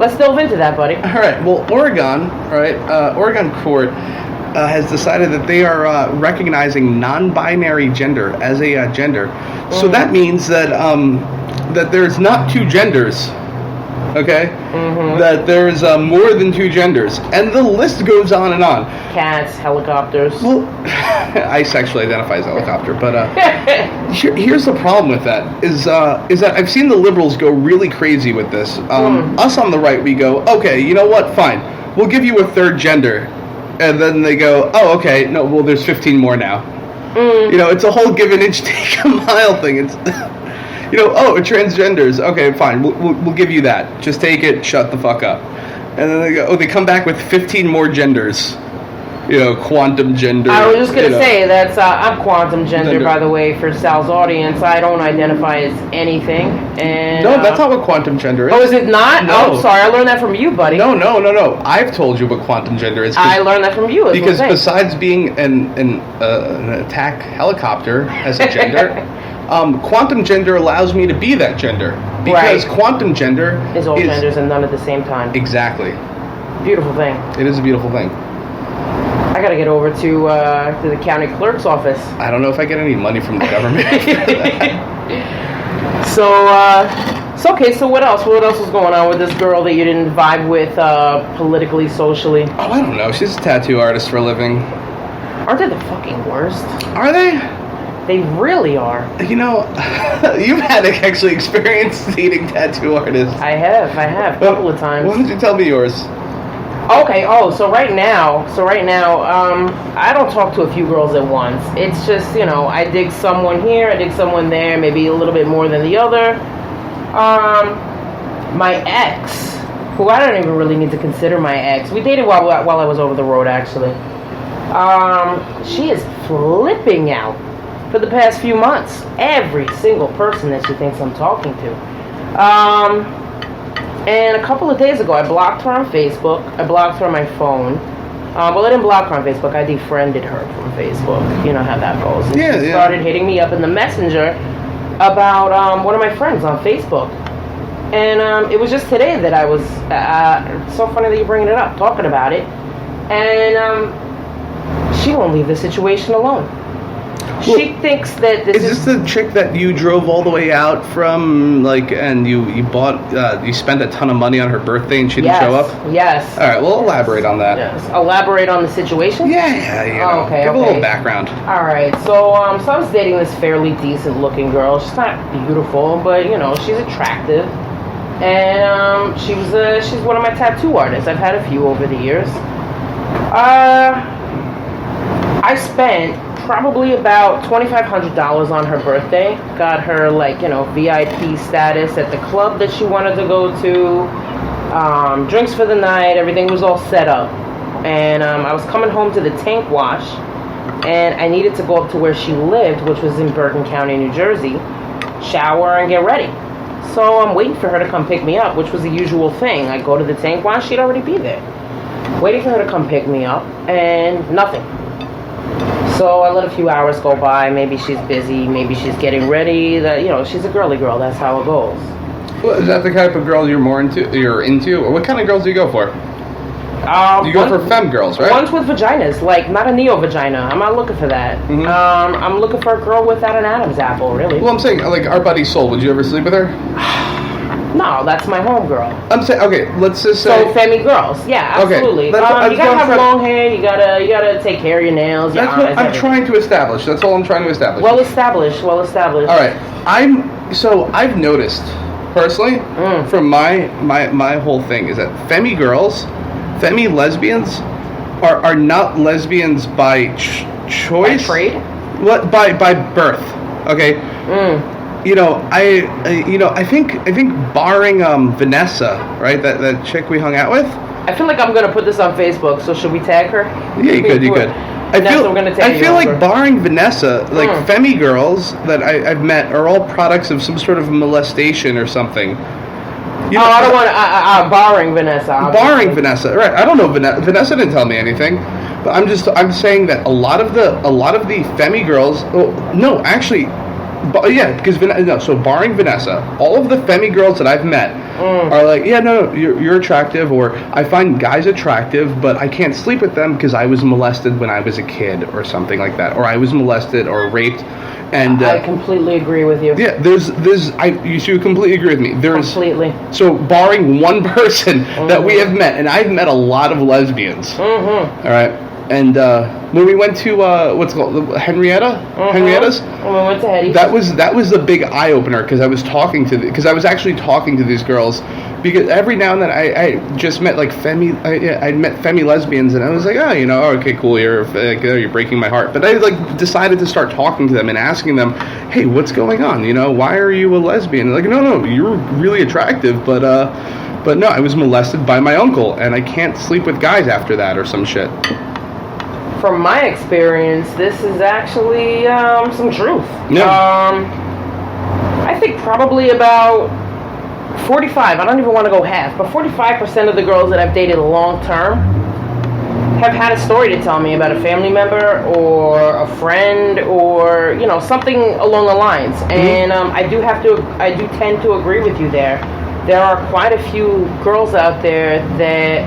let's delve into that, buddy. All right. Well, Oregon, Oregon court has decided that they are recognizing non-binary gender as a gender. So that means that that there's not two genders. Okay? That there's more than two genders. And the list goes on and on. Cats, helicopters. Well, I sexually identify as a helicopter, but here's the problem with that, is that I've seen the liberals go really crazy with this. Us on the right, we go, okay, you know what, fine, we'll give you a third gender. And then they go, oh, okay, no, well, there's 15 more now. You know, it's a whole give an inch, take a mile thing. It's... You know, oh, transgenders. Okay, fine. We'll give you that. Just take it. Shut the fuck up. And then they go. Oh, they come back with 15 more genders. You know, quantum gender. I was just gonna say that's I'm quantum gender, by the way, for Sal's audience. I don't identify as anything. And no, that's not what quantum gender is. Oh, is it not? No. Oh, sorry. I learned that from you, buddy. No. I've told you what quantum gender is. I learned that from you. Because besides being an attack helicopter as a gender. Quantum gender allows me to be that gender. Because quantum gender is all genders and none at the same time. Exactly. Beautiful thing. It is a beautiful thing. I gotta get over to the county clerk's office. I don't know if I get any money from the government. So okay, so what else? What else was going on with this girl that you didn't vibe with politically, socially? Oh, I don't know. She's a tattoo artist for a living. Aren't they the fucking worst? Are they? They really are. You know, you've had actually experience dating tattoo artists. I have a couple of times. Why don't you tell me yours? Okay. So right now, I don't talk to a few girls at once. It's just, you know, I dig someone here, I dig someone there, maybe a little bit more than the other. My ex, who I don't even really need to consider my ex. We dated while I was over the road, actually. She is flipping out. For the past few months, every single person that she thinks I'm talking to. And a couple of days ago, I blocked her on Facebook. I blocked her on my phone. Well, I didn't block her on Facebook. I defriended her from Facebook. You know how that goes. And she started hitting me up in the messenger about one of my friends on Facebook. And it was just today that I was, it's so funny that you're bringing it up, talking about it. And she won't leave the situation alone. Well, she thinks that is this the chick that you drove all the way out from, like, and you bought, you spent a ton of money on her birthday and she didn't show up? Yes. All right, well, elaborate on that. Yes. Elaborate on the situation? Yeah, you know, okay, give a little background. All right, so I was dating this fairly decent-looking girl. She's not beautiful, but, you know, she's attractive. And she's one of my tattoo artists. I've had a few over the years. I spent probably about $2,500 on her birthday. Got her, like, you know, VIP status at the club that she wanted to go to. Drinks for the night. Everything was all set up. And I was coming home to the tank wash. And I needed to go up to where she lived, which was in Bergen County, New Jersey. Shower and get ready. So I'm waiting for her to come pick me up, which was the usual thing. I go to the tank wash, she'd already be there. Waiting for her to come pick me up, and nothing. So I let a few hours go by. Maybe she's busy. Maybe she's getting ready. That, you know, she's a girly girl. That's how it goes. Well, is that the type of girl you're into? Or what kind of girls do you go for? You go for femme girls, right? Ones with vaginas, like not a neo-vagina. I'm not looking for that. Mm-hmm. I'm looking for a girl without an Adam's apple, really. Well, I'm saying, like, our buddy Soul. Would you ever sleep with her? No, that's my homegirl. I'm saying, okay, let's just say... So, femi girls. Yeah, absolutely. Okay, you gotta have long hair, you gotta take care of your nails. That's what I'm trying to establish. That's all I'm trying to establish. Well established. All right. I've noticed, personally, from my whole thing, is that femi girls, femi lesbians, are not lesbians by choice. By trade? What? By birth. Okay? You know, I think barring Vanessa, right? That chick we hung out with. I feel like I'm gonna put this on Facebook. So should we tag her? Yeah, you could. I feel like barring Vanessa, like femi girls that I've met are all products of some sort of molestation or something. You know, I don't want barring Vanessa. Obviously. Barring Vanessa, right? I don't know Vanessa. Vanessa didn't tell me anything, but I'm saying that a lot of the femi girls. Oh, no, actually. But yeah, because so barring Vanessa, all of the femi girls that I've met are like, yeah, no, you're attractive, or I find guys attractive, but I can't sleep with them because I was molested when I was a kid, or something like that, or I was molested or raped. And I completely agree with you. Yeah, you should completely agree with me. Completely. So barring one person that we have met, and I've met a lot of lesbians. All right. And when we went to what's it called, Henrietta's, When we went to Hetty's, that was a big eye opener because I was actually talking to these girls, because every now and then I just met like I met femi lesbians, and I was like, oh, okay, cool, you're breaking my heart. But I like decided to start talking to them and asking them, hey, what's going on? Why are you a lesbian? And like, no, you're really attractive, but no, I was molested by my uncle, and I can't sleep with guys after that, or some shit. From my experience, this is actually some truth. Yeah. I think probably about 45, I don't even want to go half, but 45% of the girls that I've dated long term have had a story to tell me about a family member or a friend or, something along the lines. And I do tend to agree with you there. There are quite a few girls out there that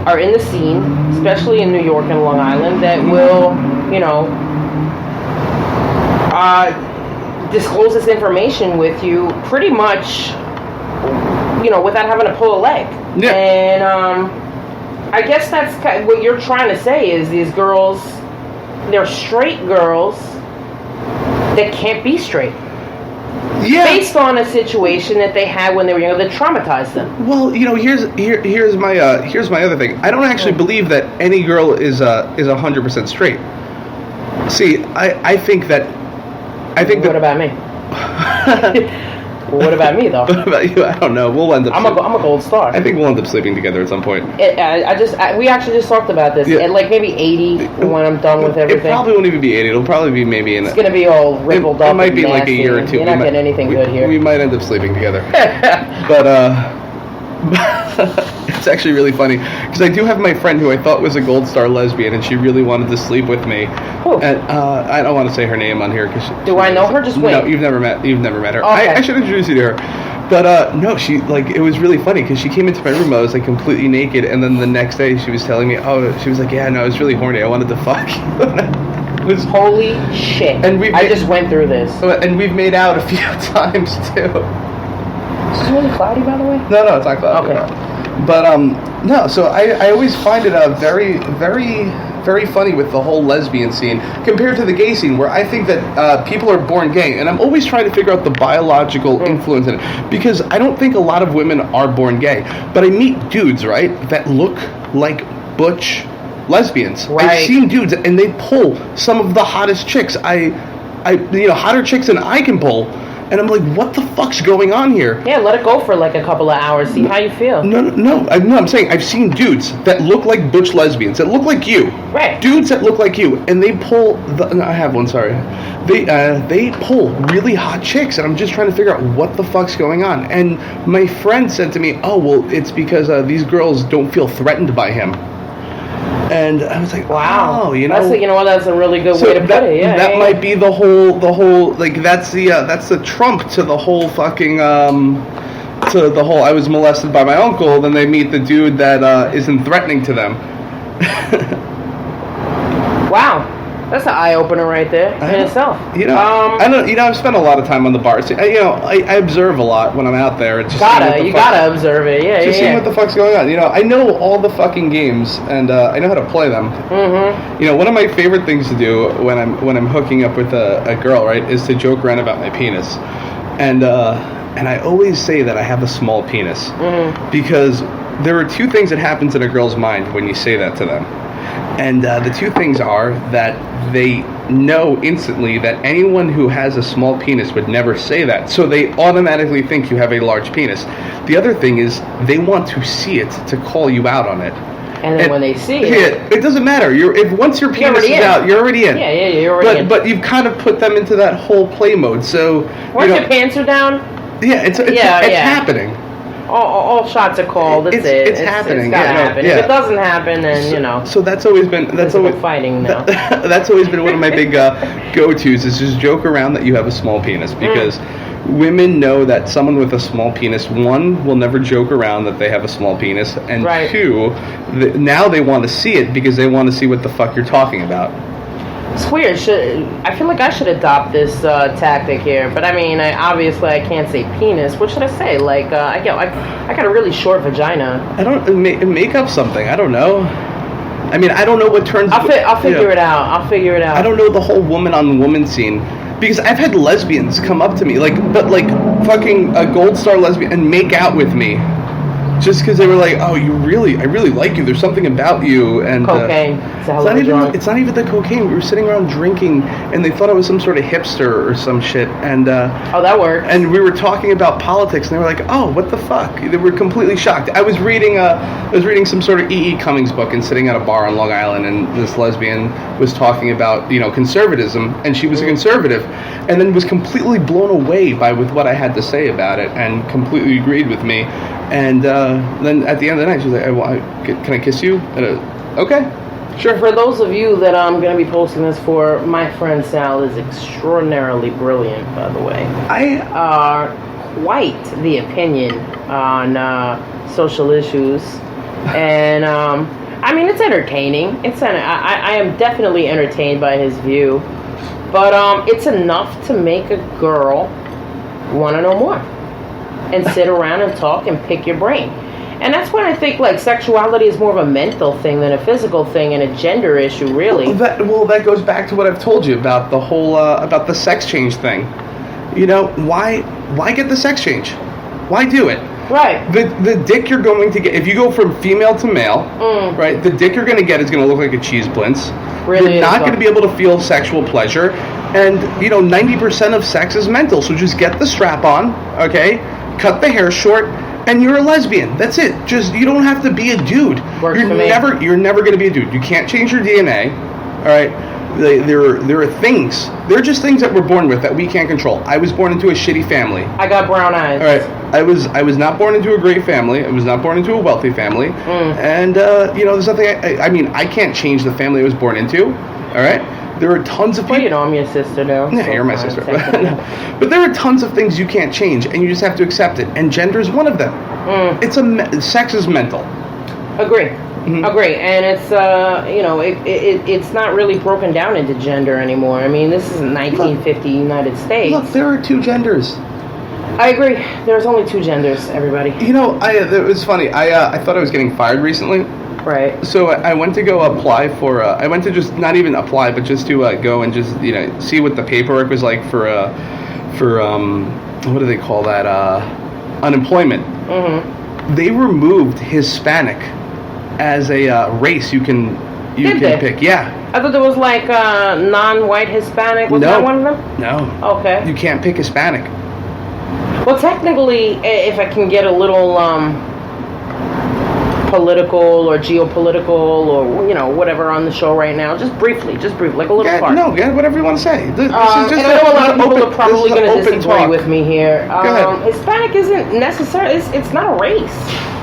are in the scene, especially in New York and Long Island, that will, disclose this information with you pretty much, without having to pull a leg. Yeah. And I guess that's what you're trying to say is these girls, they're straight girls that can't be straight. Yeah. Based on a situation that they had when they were younger that traumatized them. Well, here's my other thing. I don't actually believe that any girl is 100% straight. See, I think that. What about me? What about me, though? What about you? I don't know. We'll end up. I'm a gold star. I think we'll end up sleeping together at some point. We actually just talked about this. At like maybe 80 when I'm done with everything. It probably won't even be 80. It'll probably be maybe It's gonna be all rippled up. It might be like a year or two. You're not getting anything good here. We might end up sleeping together. But it's actually really funny because I do have my friend who I thought was a gold star lesbian, and she really wanted to sleep with me. Who? And I don't want to say her name on here because. Do I know her? Just wait. No, you've never met her. Okay. I should introduce you to her. But no, it was really funny because she came into my room. I was like completely naked, and then the next day she was telling me, she was like, yeah, no, I was really horny. I wanted to fuck. Holy shit! And I just went through this. And we've made out a few times too. Is it really cloudy, by the way? No, it's not cloudy. Okay. No. But no. So I always find it very, very, very funny with the whole lesbian scene compared to the gay scene, where I think that people are born gay, and I'm always trying to figure out the biological influence in it, because I don't think a lot of women are born gay, but I meet dudes, right, that look like butch lesbians. Right. I've seen dudes, and they pull some of the hottest chicks. Hotter chicks than I can pull. And I'm like, what the fuck's going on here? Yeah, let it go for like a couple of hours. See how you feel. No. I'm saying I've seen dudes that look like butch lesbians, that look like you. Right. Dudes that look like you, and they pull. I have one. Sorry. They pull really hot chicks, and I'm just trying to figure out what the fuck's going on. And my friend said to me, "Oh, well, it's because these girls don't feel threatened by him." And I was like, wow, that's a really good way to put it. Yeah, that might be the whole like that's the trump to the whole fucking to the whole I was molested by my uncle. Then they meet the dude that isn't threatening to them. Wow. That's an eye opener right there in itself. I've spent a lot of time on the bar. So, I observe a lot when I'm out there. It's just gotta observe it. Yeah, seeing what the fuck's going on. I know all the fucking games, and I know how to play them. Mm-hmm. One of my favorite things to do when I'm hooking up with a girl, right, is to joke around about my penis, and I always say that I have a small penis, because there are two things that happens in a girl's mind when you say that to them. And the two things are that they know instantly that anyone who has a small penis would never say that. So they automatically think you have a large penis. The other thing is they want to see it to call you out on it. And then when they see it... It doesn't matter. Once your penis is out, you're already in. Yeah, you're already in. But you've kind of put them into that whole play mode. So once your pants are down... Yeah, it's happening. all shots are called. It's happening. It's gotta happen. Yeah. If it doesn't happen, then So that's always been fighting now. That's always been one of my big go-tos is just joke around that you have a small penis because women know that someone with a small penis, one, will never joke around that they have a small penis, and two, now they want to see it because they want to see what the fuck you're talking about. It's weird. I feel like I should adopt this tactic here, but I mean, obviously I can't say penis. What should I say? Like, I got a really short vagina. I don't make up something. I don't know. I mean, I don't know what turns. I'll figure it out. I'll figure it out. I don't know the whole woman on woman scene because I've had lesbians come up to me but fucking a gold star lesbian and make out with me. Just because they were like, oh, I really like you. There's something about you. And cocaine. It's not even the cocaine. We were sitting around drinking, and they thought I was some sort of hipster or some shit. And that works. And we were talking about politics, and they were like, oh, what the fuck? They were completely shocked. I was reading some sort of E.E. Cummings book and sitting at a bar on Long Island, and this lesbian was talking about conservatism, and she was a conservative, and then was completely blown away with what I had to say about it, and completely agreed with me. And then at the end of the night, she was like, can I kiss you? Okay, sure. For those of you that I'm going to be posting this for, my friend Sal is extraordinarily brilliant, by the way. I are quite the opinion on social issues. And, I mean, it's entertaining. I am definitely entertained by his view. But it's enough to make a girl want to know more. And sit around and talk and pick your brain. And that's when I think like sexuality is more of a mental thing than a physical thing and a gender issue, really. Well, that goes back to what I've told you about the whole about the sex change thing. Why get the sex change? Why do it? Right. The dick you're going to get, if you go from female to male, right, the dick you're going to get is going to look like a cheese blintz. Really, you're not going to be able to feel sexual pleasure. And, 90% of sex is mental. So just get the strap on, okay? Cut the hair short, and you're a lesbian. That's it. Just, you don't have to be a dude. You're never going to be a dude. You can't change your DNA, all right? There are things. They're just things that we're born with that we can't control. I was born into a shitty family. I got brown eyes. All right. I was not born into a great family. I was not born into a wealthy family. And there's nothing. I can't change the family I was born into. All right. There are tons of people. Well, I'm your sister, though. Yeah, you're my sister. But there are tons of things you can't change, and you just have to accept it. And gender is one of them. Sex is mental. Agree. Agree. And it's it's not really broken down into gender anymore. I mean, this is 1950 United States. Look, there are two genders. I agree. There's only two genders, everybody. It was funny. I thought I was getting fired recently. Right. So I went to go apply for. I went to just not even apply, but just to go and just see what the paperwork was like for what do they call that? Unemployment. They removed Hispanic as a race you can pick. Yeah. I thought there was like non-white Hispanic. Was that one of them? No. Okay. You can't pick Hispanic. Well, technically, if I can get a little political or geopolitical or whatever on the show right now, just briefly, like a little part. No, whatever you want to say. This is just and I know a lot of people are probably going to disagree with me here. Go ahead. Hispanic isn't necessarily. It's not a race.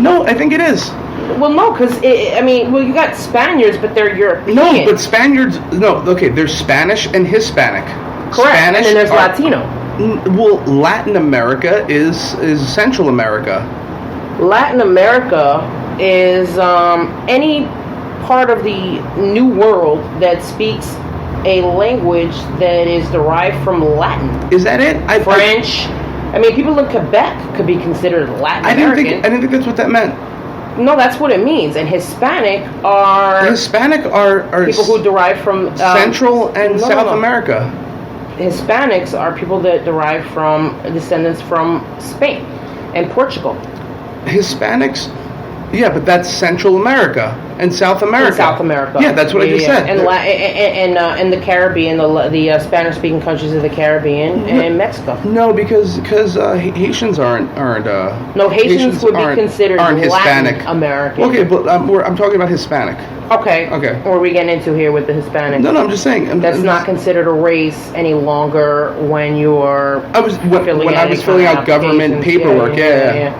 No, I think it is. Well, no, because you got Spaniards, but they're European. No, but Spaniards. No, okay. There's Spanish and Hispanic. Correct. Spanish and then there's Latino. Well, Latin America is Central America. Latin America is any part of the New World that speaks a language that is derived from Latin. Is that it? French. People in Quebec could be considered Latin American. I didn't think that's what that meant. No, that's what it means. And Hispanic are people who derive from Central and South America. Hispanics are people that derive from descendants from Spain and Portugal. Hispanics? Yeah, but that's Central America and South America. South America. Yeah, that's what I just said. And the Caribbean, the Spanish-speaking countries of the Caribbean and Mexico. No, because Haitians aren't. No, Haitians would be considered aren't Hispanic. Latin American. Okay, but I'm talking about Hispanic. Okay. Okay. What are we getting into here with the Hispanic? No, I'm just saying. That's not considered a race any longer when you're. When I was filling out government paperwork. Yeah.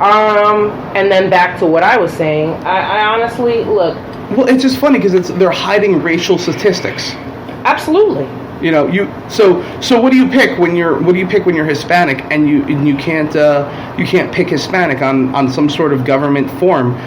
And then back to what I was saying. I honestly look. Well, it's just funny because they're hiding racial statistics. Absolutely. You know, so what do you pick when you're Hispanic and you can't pick Hispanic on some sort of government form